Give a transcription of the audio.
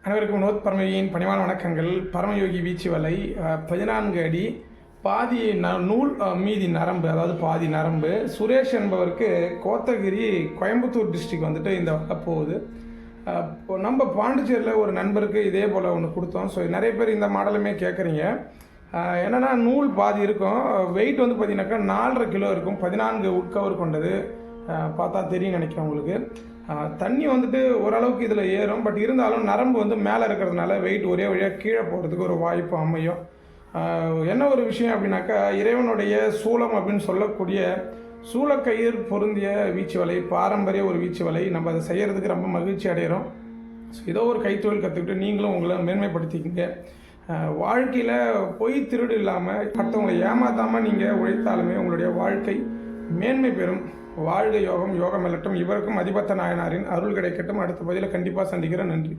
அனைவருக்கும் வினோத் பரமயோகியின் பணிவான வணக்கங்கள். பரமயோகி வீச்சு வலை 14 அடி, பாதி நூல் மீதி நரம்பு, அதாவது பாதி நரம்பு. சுரேஷ் என்பவருக்கு கோத்தகிரி கோயம்புத்தூர் டிஸ்ட்ரிக் வந்துட்டு இந்த வலை போகுது. நம்ம பாண்டிச்சேரியில் ஒரு நண்பருக்கு இதே போல் ஒன்று கொடுத்தோம். ஸோ நிறைய பேர் இந்த மாடலுமே கேட்குறீங்க. என்னென்னா நூல் பாதி இருக்கும், வெயிட் வந்து பார்த்தீங்கன்னாக்கா 4.5 கிலோ இருக்கும், 14 உட்கவர் கொண்டது. பார்த்தா தெரியும் நினைக்கிறேன் உங்களுக்கு. தண்ணி வந்துட்டு ஓரளவுக்கு இதில் ஏறும், பட் இருந்தாலும் நரம்பு வந்து மேலே இருக்கிறதுனால வெயிட் ஒரே வழியாக கீழே போகிறதுக்கு ஒரு வாய்ப்பு அமையும். என்ன ஒரு விஷயம் அப்படின்னாக்கா, இறைவனுடைய சூலம் அப்படின்னு சொல்லக்கூடிய சூளக்கயிறு பொருந்திய வீச்சு வலை, பாரம்பரிய ஒரு வீச்சு வலை. நம்ம அதை செய்கிறதுக்கு ரொம்ப மகிழ்ச்சி அடைகிறோம். ஸோ ஏதோ ஒரு கைத்தொழில் கற்றுக்கிட்டு நீங்களும் உங்களை மேன்மைப்படுத்திக்கிங்க. வாழ்க்கையில் பொய் திருடு இல்லாமல் மற்றவங்களை ஏமாற்றாமல் நீங்கள் உழைத்தாலுமே உங்களுடைய வாழ்க்கை மேன்மை பெறும். வாழ்க யோகம், யோகம் வெல்லட்டும். இவருக்கும் அதிபத்த நாயனாரின் அருள் கிடைக்கட்டும். அடுத்த பதில கண்டிப்பாக சந்திக்கிறேன். நன்றி.